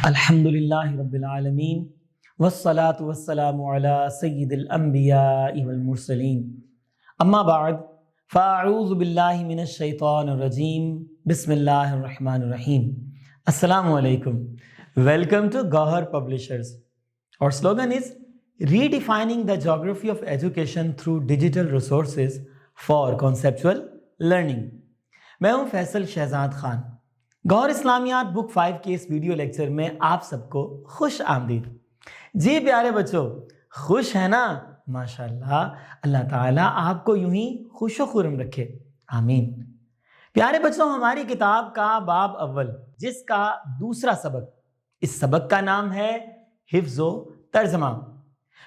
الحمد للہ رب العالمین والصلاة والسلام علی سید الانبیاء والمرسلین اما بعد فاعوذ باللہ من الشیطان الرجیم بسم اللہ الرحمن الرحیم. السلام علیکم. Welcome to Gauhar Publishers. Our slogan is redefining the geography of education through digital resources for conceptual learning. میں ہوں فیصل شہزاد خان. گوہر اسلامیات بک 5 کے اس ویڈیو لیکچر میں آپ سب کو خوش آمدید. جی پیارے بچوں، خوش ہے نا؟ ماشاءاللہ، اللہ تعالیٰ آپ کو یوں ہی خوش و خرم رکھے، آمین. پیارے بچوں، ہماری کتاب کا باب اول جس کا دوسرا سبق، اس سبق کا نام ہے حفظ و ترجمہ.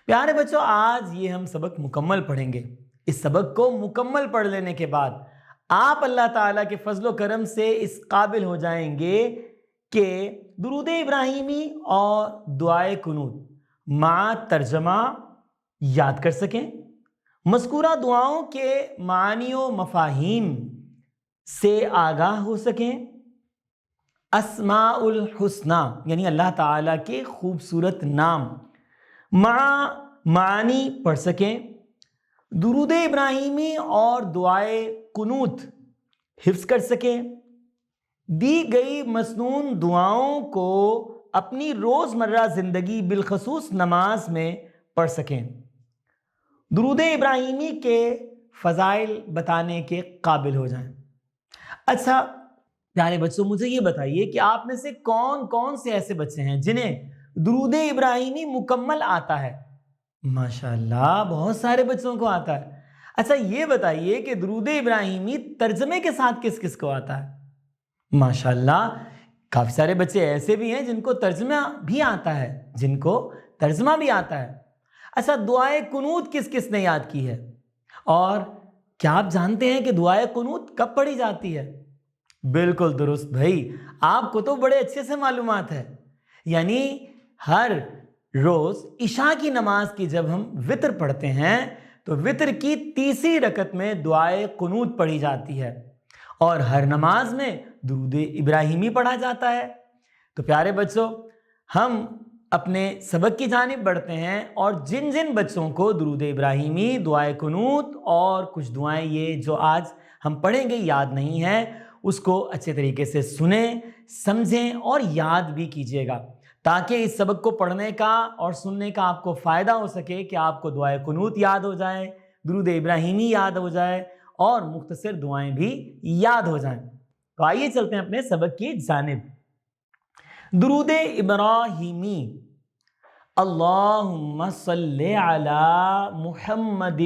پیارے بچوں، آج یہ ہم سبق مکمل پڑھیں گے. اس سبق کو مکمل پڑھ لینے کے بعد آپ اللہ تعالیٰ کے فضل و کرم سے اس قابل ہو جائیں گے کہ درود ابراہیمی اور دعائے قنوت مع ترجمہ یاد کر سکیں، مذکورہ دعاؤں کے معانی و مفاہیم سے آگاہ ہو سکیں، اسماء الحسنہ یعنی اللہ تعالیٰ کے خوبصورت نام مع معانی پڑھ سکیں، درود ابراہیمی اور دعائے قنوت حفظ کر سکیں، دی گئی مسنون دعاؤں کو اپنی روزمرہ زندگی بالخصوص نماز میں پڑھ سکیں، درود ابراہیمی کے فضائل بتانے کے قابل ہو جائیں. اچھا پیارے بچوں، مجھے یہ بتائیے کہ آپ میں سے کون کون سے ایسے بچے ہیں جنہیں درود ابراہیمی مکمل آتا ہے؟ ماشاءاللہ، بہت سارے بچوں کو آتا ہے. اچھا یہ بتائیے کہ درود ابراہیمی ترجمے کے ساتھ کس کس کو آتا ہے؟ ماشاءاللہ، کافی سارے بچے ایسے بھی ہیں جن کو ترجمہ بھی آتا ہے، اچھا دعائے قنوت کس کس نے یاد کی ہے؟ اور کیا آپ جانتے ہیں کہ دعائے قنوت کب پڑھی جاتی ہے؟ بالکل درست بھائی، آپ کو تو بڑے اچھے سے معلومات ہے. یعنی ہر روز عشاء کی نماز کی جب ہم وتر پڑھتے ہیں تو وتر کی تیسری رکعت میں دعائے قنوت پڑھی جاتی ہے اور ہر نماز میں درود ابراہیمی پڑھا جاتا ہے. تو پیارے بچوں، ہم اپنے سبق کی جانب بڑھتے ہیں اور جن جن بچوں کو درود ابراہیمی، دعائے قنوت اور کچھ دعائیں یہ جو آج ہم پڑھیں گے یاد نہیں ہیں، اس کو اچھے طریقے سے سنیں، سمجھیں اور یاد بھی کیجیے گا تاکہ اس سبق کو پڑھنے کا اور سننے کا آپ کو فائدہ ہو سکے کہ آپ کو دعائے قنوت یاد ہو جائے، درود ابراہیمی یاد ہو جائے اور مختصر دعائیں بھی یاد ہو جائیں. تو آئیے چلتے ہیں اپنے سبق کی جانب. درود ابراہیمی: اللہم صلی علی محمد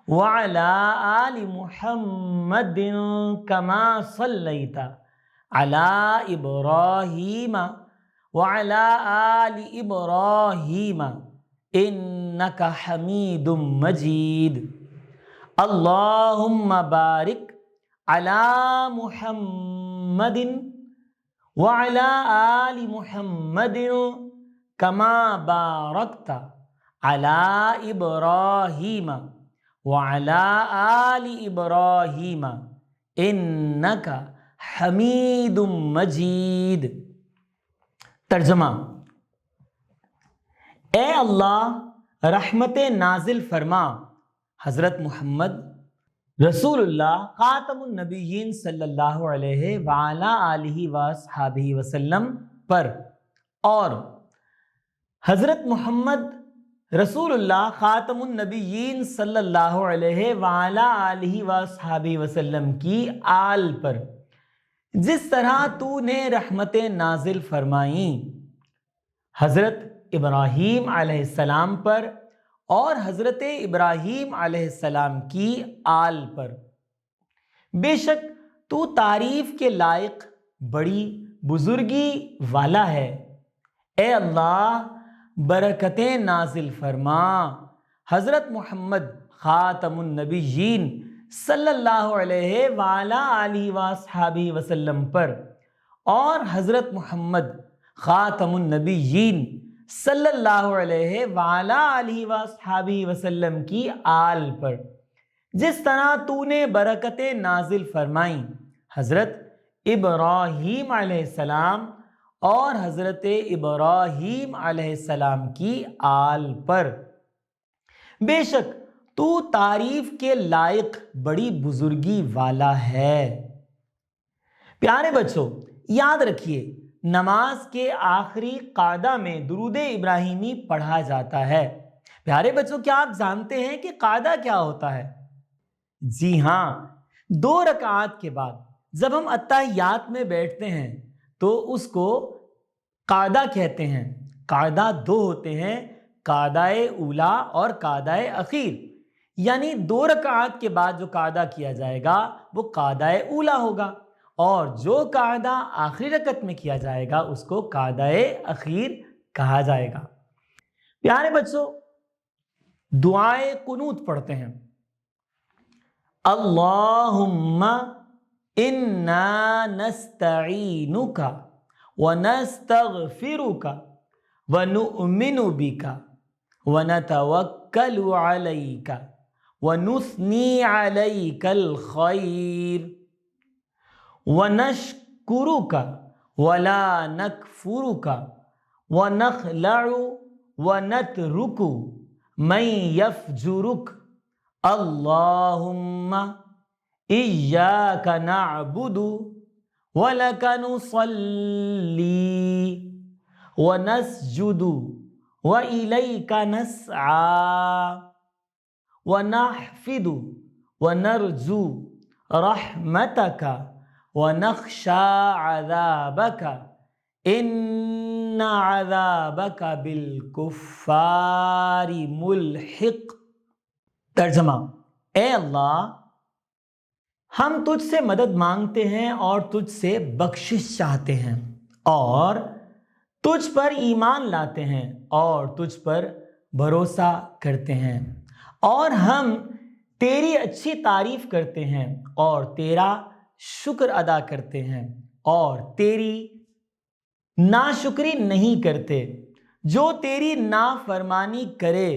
وعلی آل محمد کما صلیت علی ابراہیم وعلی آل ابراہیم انک حمید مجید. اللہم بارک علی محمد وعلی آل محمد کما بارکت علی ابراہیم وعلی آل ابراہیم انک حمید مجید. ترجمہ: اے اللہ، رحمت نازل فرما حضرت محمد رسول اللہ خاتم النبیین صلی اللہ علیہ وعلا آلہ وصحابہ وسلم پر، اور حضرت محمد رسول اللہ خاتم النبیین صلی اللہ علیہ وعلا آلہ وصحابہ وسلم کی آل پر، جس طرح تو نے رحمتیں نازل فرمائیں حضرت ابراہیم علیہ السلام پر اور حضرت ابراہیم علیہ السلام کی آل پر. بے شک تو تعریف کے لائق بڑی بزرگی والا ہے. اے اللہ، برکتیں نازل فرما حضرت محمد خاتم النبیین صلی اللہ علیہ وعلا آلہ وصحابہ وسلم پر اور حضرت محمد خاتم النبیین صلی اللہ علیہ وعلا آلہ وصحابہ وسلم کی آل پر، جس طرح تو نے برکتیں نازل فرمائیں حضرت ابراہیم علیہ السلام اور حضرت ابراہیم علیہ السلام کی آل پر۔ بے شک تو تعریف کے لائق بڑی بزرگی والا ہے۔ پیارے بچوں، یاد رکھیے نماز کے آخری قاعدہ میں درود ابراہیمی پڑھا جاتا ہے۔ پیارے بچوں، کیا آپ جانتے ہیں کہ قاعدہ کیا ہوتا ہے؟ جی ہاں، 2 رکعات کے بعد جب ہم اتحیات میں بیٹھتے ہیں تو اس کو قاعدہ کہتے ہیں۔ قاعدہ 2 ہوتے ہیں، قاعدہ اولا اور قاعدہ اخیر، یعنی 2 رکعات کے بعد جو قاعدہ کیا جائے گا وہ قاعدہ اولا ہوگا، اور جو قاعدہ آخری رکعت میں کیا جائے گا اس کو قاعدہ اخیر کہا جائے گا۔ پیارے بچوں، دعائے قنوت پڑھتے ہیں۔ اللہم انا نستعینک ونستغفرک ونؤمن بک ونتوکل علیک ونثنی علیک الخیر ونشکرک ولا نکفرک ونخلع ونترک من یفجرک اللہم ایاک نعبد ولک نصلی ونسجد وإلیک نسعی ونحفد ونرجو رحمتک ونخشى عذابك ان عذابك بالکفار ملحق۔ ترجمہ: اے اللہ، ہم تجھ سے مدد مانگتے ہیں اور تجھ سے بخشش چاہتے ہیں، اور تجھ پر ایمان لاتے ہیں اور تجھ پر بھروسہ کرتے ہیں، اور ہم تیری اچھی تعریف کرتے ہیں اور تیرا شکر ادا کرتے ہیں، اور تیری ناشکری نہیں کرتے۔ جو تیری نافرمانی کرے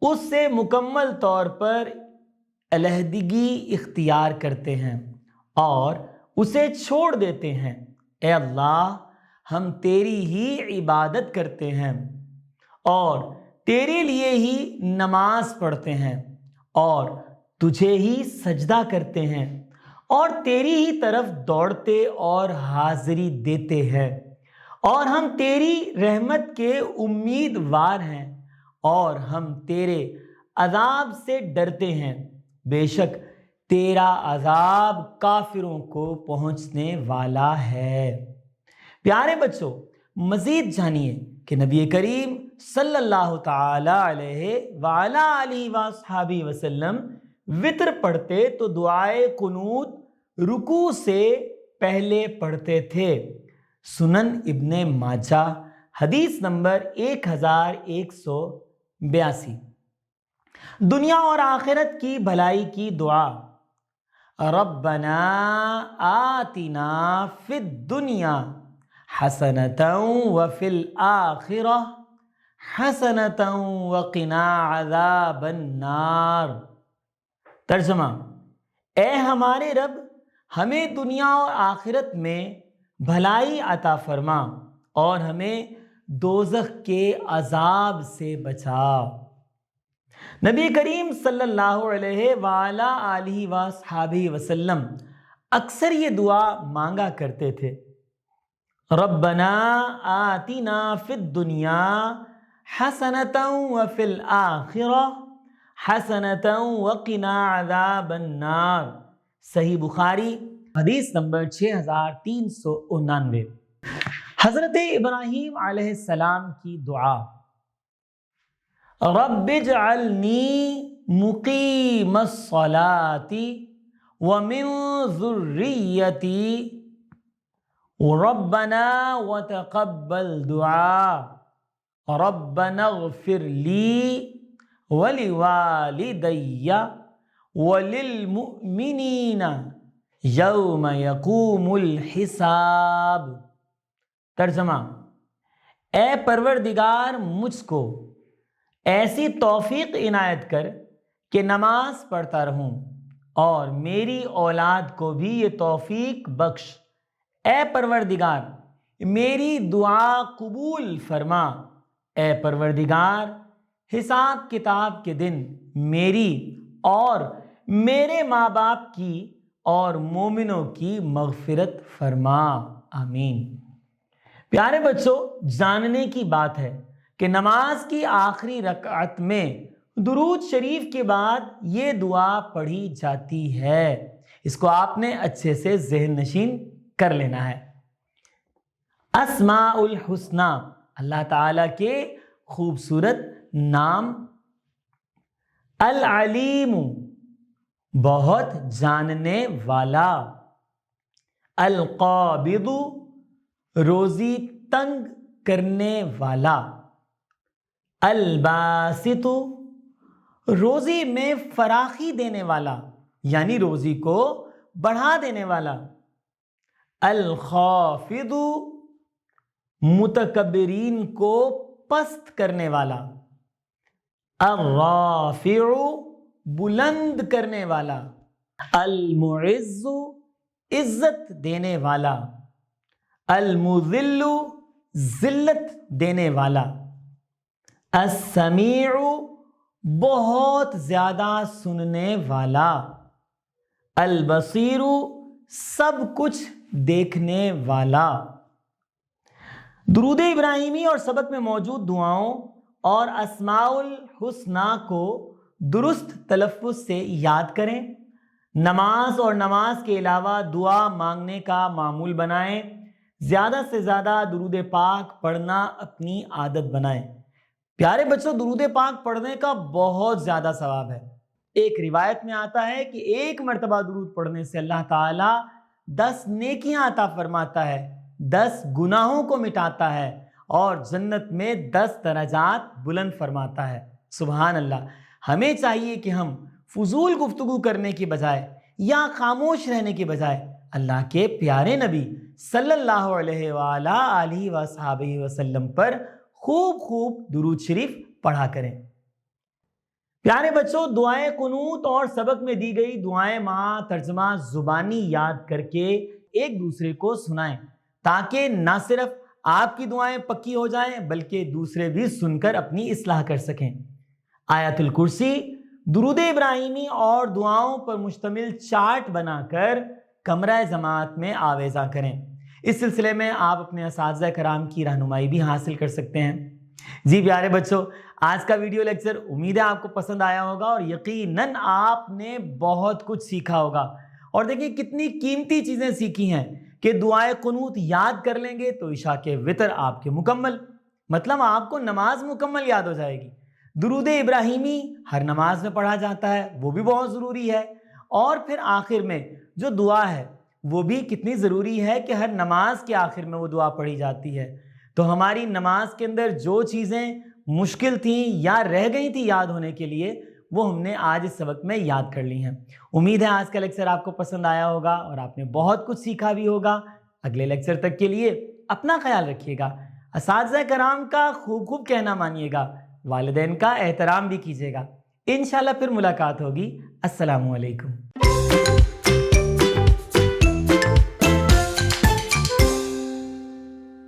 اس سے مکمل طور پر علیحدگی اختیار کرتے ہیں اور اسے چھوڑ دیتے ہیں۔ اے اللہ، ہم تیری ہی عبادت کرتے ہیں اور تیرے لیے ہی نماز پڑھتے ہیں اور تجھے ہی سجدہ کرتے ہیں اور تیری ہی طرف دوڑتے اور حاضری دیتے ہیں، اور ہم تیری رحمت کے امیدوار ہیں اور ہم تیرے عذاب سے ڈرتے ہیں۔ بے شک تیرا عذاب کافروں کو پہنچنے والا ہے۔ پیارے بچوں، مزید جانیے کہ نبی کریم صلی اللہ تعالی علیہ وعلی آلہ وصحبہ وسلم وطر پڑھتے تو دعائے قنوت رکوع سے پہلے پڑھتے تھے۔ سنن ابن ماجہ حدیث نمبر 1182۔ دنیا اور آخرت کی بھلائی کی دعا: ربنا آتنا فی الدنیا حسنۃ وفی الآخرہ حسنۃ وقنا عذاب النار۔ ترجمہ: اے ہمارے رب، ہمیں دنیا اور آخرت میں بھلائی عطا فرما اور ہمیں دوزخ کے عذاب سے بچا۔ نبی کریم صلی اللہ علیہ وآلہ آلہ وصحبہ وسلم اکثر یہ دعا مانگا کرتے تھے: ربنا آتنا فی الدنیا حسنۃ وفی الآخرہ حسنۃ وقنا عذاب النار۔ صحیح بخاری حدیث نمبر 6399۔ حضرت ابراہیم علیہ السلام کی دعا: رب اجعلنی مقیم الصلاۃ ومن ذریتی ربنا وتقبل دعاء ربنا اغفر لی ولوالدی وللمؤمنین یوم یقوم الحساب۔ ترجمہ: اے پروردگار، مجھ کو ایسی توفیق عنایت کر کہ نماز پڑھتا رہوں، اور میری اولاد کو بھی یہ توفیق بخش۔ اے پروردگار، میری دعا قبول فرما۔ اے پروردگار، حساب کتاب کے دن میری اور میرے ماں باپ کی اور مومنوں کی مغفرت فرما، آمین۔ پیارے بچوں، جاننے کی بات ہے کہ نماز کی آخری رکعت میں درود شریف کے بعد یہ دعا پڑھی جاتی ہے۔ اس کو آپ نے اچھے سے ذہن نشین کر لینا ہے۔ اسماء الحسنی، اللہ تعالیٰ کے خوبصورت نام۔ العلیم، بہت جاننے والا۔ القابض، روزی تنگ کرنے والا۔ الباسط، روزی میں فراخی دینے والا، یعنی روزی کو بڑھا دینے والا۔ الخافض، متکبرین کو پست کرنے والا۔ الرافع، بلند کرنے والا۔ المعز، عزت دینے والا۔ المذل، ذلت دینے والا۔ السمیع، بہت زیادہ سننے والا۔ البصیر، سب کچھ دیکھنے والا۔ درود ابراہیمی اور سبق میں موجود دعاؤں اور اسماء الحسنی کو درست تلفظ سے یاد کریں۔ نماز اور نماز کے علاوہ دعا مانگنے کا معمول بنائیں۔ زیادہ سے زیادہ درود پاک پڑھنا اپنی عادت بنائیں۔ پیارے بچوں، درود پاک پڑھنے کا بہت زیادہ ثواب ہے۔ ایک روایت میں آتا ہے کہ ایک مرتبہ درود پڑھنے سے اللہ تعالیٰ 10 نیکیاں عطا فرماتا ہے، 10 گناہوں کو مٹاتا ہے اور جنت میں 10 درجات بلند فرماتا ہے۔ سبحان اللہ۔ ہمیں چاہیے کہ ہم فضول گفتگو کرنے کی بجائے یا خاموش رہنے کی بجائے اللہ کے پیارے نبی صلی اللہ علیہ وآلہ وصحبہ وسلم پر خوب درود شریف پڑھا کریں۔ پیارے بچوں، دعائیں قنوت اور سبق میں دی گئی دعائیں مع ترجمہ زبانی یاد کر کے ایک دوسرے کو سنائیں، تاکہ نہ صرف آپ کی دعائیں پکی ہو جائیں بلکہ دوسرے بھی سن کر اپنی اصلاح کر سکیں۔ آیت الکرسی، درود ابراہیمی اور دعاؤں پر مشتمل چارٹ بنا کر کمرہ جماعت میں آویزاں کریں۔ اس سلسلے میں آپ اپنے اساتذہ کرام کی رہنمائی بھی حاصل کر سکتے ہیں۔ جی پیارے بچوں، آج کا ویڈیو لیکچر امید ہے آپ کو پسند آیا ہوگا اور یقیناً آپ نے بہت کچھ سیکھا ہوگا۔ اور دیکھیں کتنی قیمتی چیزیں سیکھی ہیں کہ دعائے قنوت یاد کر لیں گے تو عشاء کے وتر آپ کے مکمل، مطلب آپ کو نماز مکمل یاد ہو جائے گی۔ درود ابراہیمی ہر نماز میں پڑھا جاتا ہے، وہ بھی بہت ضروری ہے۔ اور پھر آخر میں جو دعا ہے وہ بھی کتنی ضروری ہے کہ ہر نماز کے آخر میں وہ دعا پڑھی جاتی ہے۔ تو ہماری نماز کے اندر جو چیزیں مشکل تھیں یا رہ گئی تھیں یاد ہونے کے لیے، وہ ہم نے آج اس سبق میں یاد کر لی ہیں۔ امید ہے آج کا لیکچر آپ کو پسند آیا ہوگا اور آپ نے بہت کچھ سیکھا بھی ہوگا۔ اگلے لیکچر تک کے لیے اپنا خیال رکھیے گا، اساتذہ کرام کا خوب کہنا مانیے گا، والدین کا احترام بھی کیجیے گا۔ انشاءاللہ پھر ملاقات ہوگی۔ السلام علیکم۔